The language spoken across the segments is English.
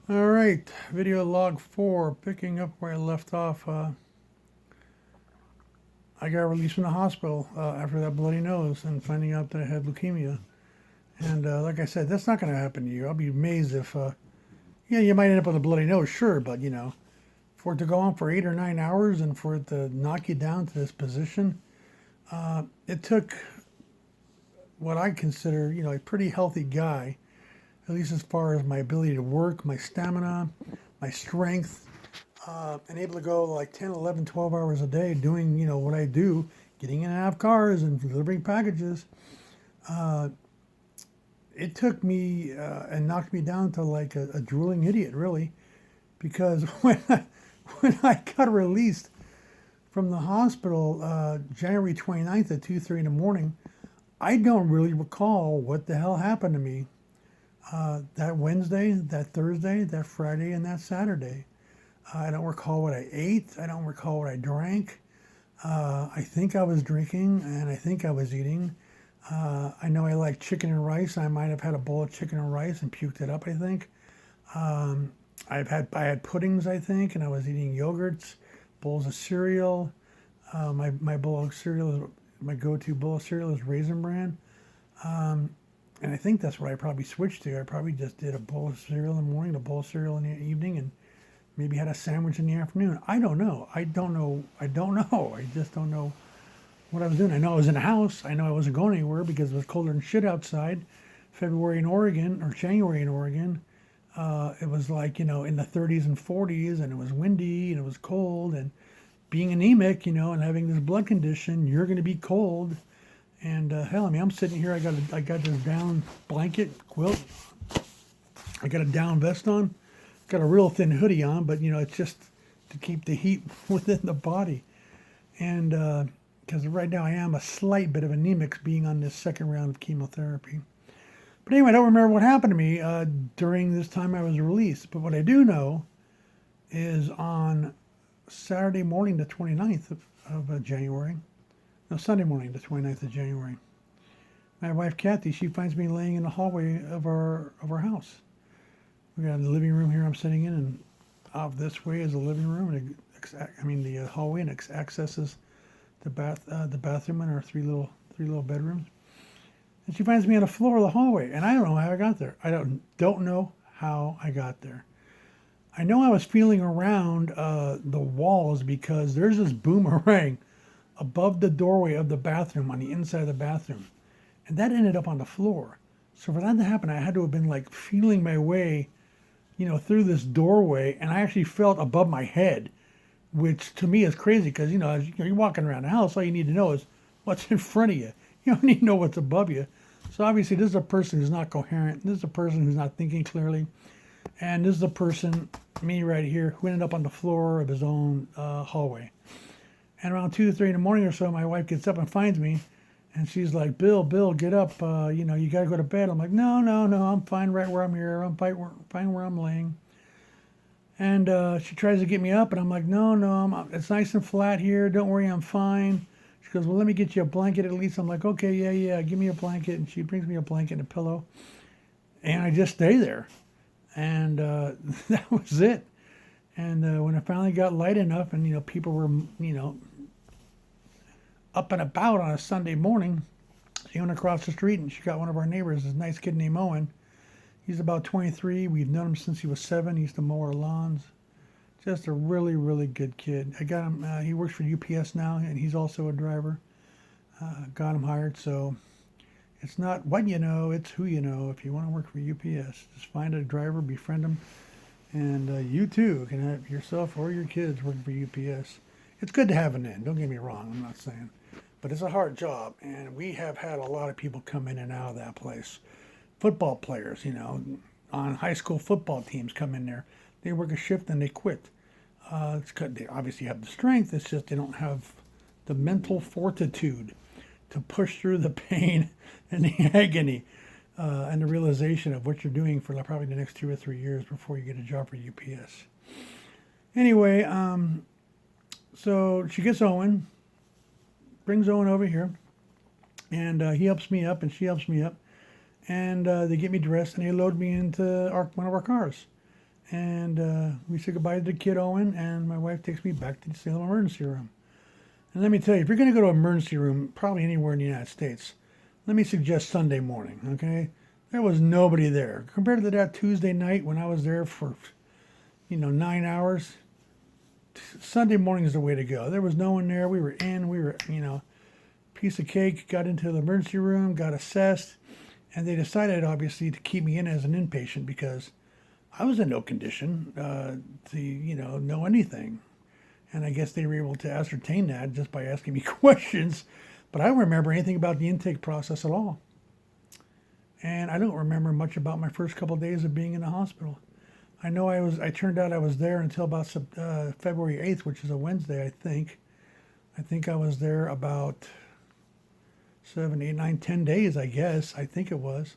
All right, video log 4, picking up where I left off. I got released from the hospital after that bloody nose and finding out that I had leukemia. And like I said, that's not going to happen to you. I'll be amazed if, yeah, you might end up with a bloody nose, sure, but for it to go on for 8 or 9 hours and for it to knock you down to this position, it took what I consider, a pretty healthy guy, at least as far as my ability to work, my stamina, my strength, and able to go like 10, 11, 12 hours a day doing, what I do, getting in and out of cars and delivering packages. Uh, it took me and knocked me down to like a drooling idiot, really, because when I got released from the hospital January 29th at 2:03 in the morning, I don't really recall what the hell happened to me that Wednesday, that Thursday, that Friday, and that Saturday. I don't recall what I ate. I don't recall what I drank. I think I was drinking and I think I was eating. I know I like chicken and rice. I might have had a bowl of chicken and rice and puked it up, I think. Um, I had puddings, I think, and I was eating yogurts, bowls of cereal. My bowl of cereal, my go-to bowl of cereal is Raisin Bran. Um, and I think that's what I probably switched to. I probably just did a bowl of cereal in the morning, a bowl of cereal in the evening, and maybe had a sandwich in the afternoon. I don't know. I don't know. I don't know. I just don't know what I was doing. I know I was in a house. I know I wasn't going anywhere because it was colder than shit outside. February in Oregon or January in Oregon, it was like, in the 30s and 40s, and it was windy and it was cold. And being anemic, and having this blood condition, you're going to be cold. And hell, I mean, I'm sitting here. I got this down blanket quilt. I got a down vest on. Got a real thin hoodie on, but it's just to keep the heat within the body. And because right now I am a slight bit of anemic being on this second round of chemotherapy. But anyway, I don't remember what happened to me during this time I was released. But what I do know is on Saturday morning, the 29th of January, no, Sunday morning, the 29th of January, my wife Kathy, she finds me laying in the hallway of our house. We got the living room here I'm sitting in, and off this way is the living room, and the hallway, and it accesses the bathroom and our three little bedrooms. And she finds me on the floor of the hallway, and I don't know how I got there. I don't know how I got there. I know I was feeling around the walls because there's this boomerang above the doorway of the bathroom on the inside of the bathroom, and that ended up on the floor. So for that to happen, I had to have been like feeling my way, through this doorway, and I actually felt above my head, which to me is crazy because as you're walking around the house, all you need to know is what's in front of you. You don't need to know what's above you. So obviously, this is a person who's not coherent. This is a person who's not thinking clearly, and this is a person, me right here, who ended up on the floor of his own hallway. And around 2 or 3 in the morning or so, my wife gets up and finds me, and she's like, Bill, get up. You got to go to bed. I'm like, no, I'm fine right where I'm here. I'm fine where I'm laying. And she tries to get me up, and I'm like, no, it's nice and flat here. Don't worry, I'm fine. She goes, well, let me get you a blanket at least. I'm like, okay, yeah, give me a blanket. And she brings me a blanket and a pillow. And I just stay there. And that was it. And when I finally got light enough and, people were, up and about on a Sunday morning, she went across the street and she got one of our neighbors, this nice kid named Owen. He's about 23. We've known him since he was 7. He used to mow our lawns. Just a really, really good kid. I got him. He works for UPS now, and he's also a driver. Got him hired. So it's not what you know, it's who you know. If you want to work for UPS, just find a driver, befriend him, and you too can have yourself or your kids working for UPS. It's good to have an end. Don't get me wrong. I'm not saying, but it's a hard job, and we have had a lot of people come in and out of that place. Football players, on high school football teams come in there. They work a shift and they quit. It's 'cause they obviously have the strength. It's just they don't have the mental fortitude to push through the pain and the agony and the realization of what you're doing for probably the next 2 or 3 years before you get a job for UPS. Anyway, so she gets Owen, brings Owen over here, and he helps me up and she helps me up. And they get me dressed and they load me into one of our cars. And we said goodbye to the kid Owen, and my wife takes me back to the Salem emergency room. And let me tell you, if you're going to go to an emergency room, probably anywhere in the United States, let me suggest Sunday morning, okay? There was nobody there. Compared to that Tuesday night when I was there for, 9 hours, Sunday morning is the way to go. There was no one there. We were piece of cake, got into the emergency room, got assessed, and they decided, obviously, to keep me in as an inpatient because I was in no condition to, know anything. And I guess they were able to ascertain that just by asking me questions. But I don't remember anything about the intake process at all. And I don't remember much about my first couple of days of being in the hospital. I know I turned out I was there until about February 8th, which is a Wednesday, I think. I think I was there about 7, 8, 9, 10 days, I guess. I think it was.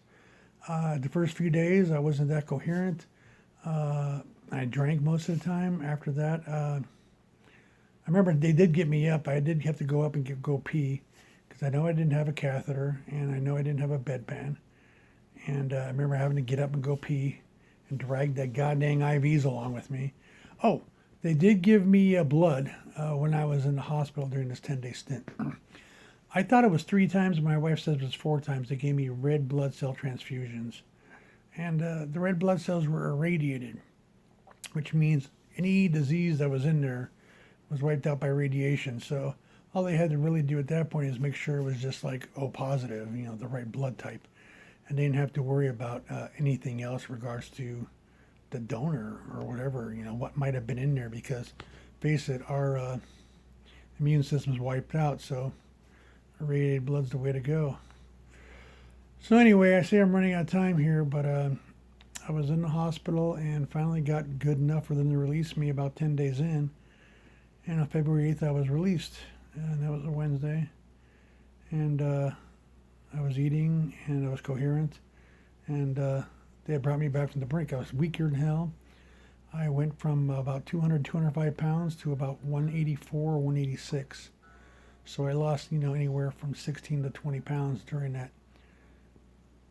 The first few days, I wasn't that coherent. I drank most of the time. After that, I remember they did get me up. I did have to go up and go pee because I know I didn't have a catheter and I know I didn't have a bedpan. And I remember having to get up and go pee and drag that goddamn IVs along with me. Oh, they did give me blood when I was in the hospital during this 10-day stint. I thought it was 3 times. My wife says it was 4 times. They gave me red blood cell transfusions. And the red blood cells were irradiated, which means any disease that was in there was wiped out by radiation. So all they had to really do at that point is make sure it was just like O positive, the right blood type. And they didn't have to worry about anything else in regards to the donor or whatever, what might have been in there because, face it, our immune system's wiped out, so irradiated blood's the way to go. So anyway, I say I'm running out of time here, but I was in the hospital and finally got good enough for them to release me about 10 days in. And on February 8th, I was released, and that was a Wednesday. And I was eating, and I was coherent, and they had brought me back from the brink. I was weaker than hell. I went from about 200, 205 pounds to about 184 or 186. So I lost, anywhere from 16 to 20 pounds during that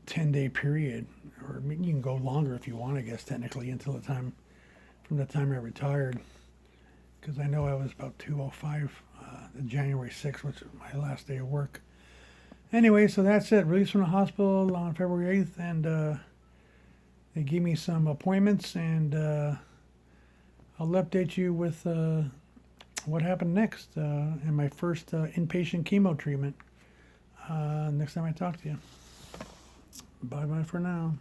10-day period. Or you can go longer if you want, I guess, technically, from the time I retired. Because I know I was about 205 January 6th, which was my last day of work. Anyway, so that's it. Released from the hospital on February 8th, and they gave me some appointments, and I'll update you with what happened next in my first inpatient chemo treatment next time I talk to you. Bye-bye for now.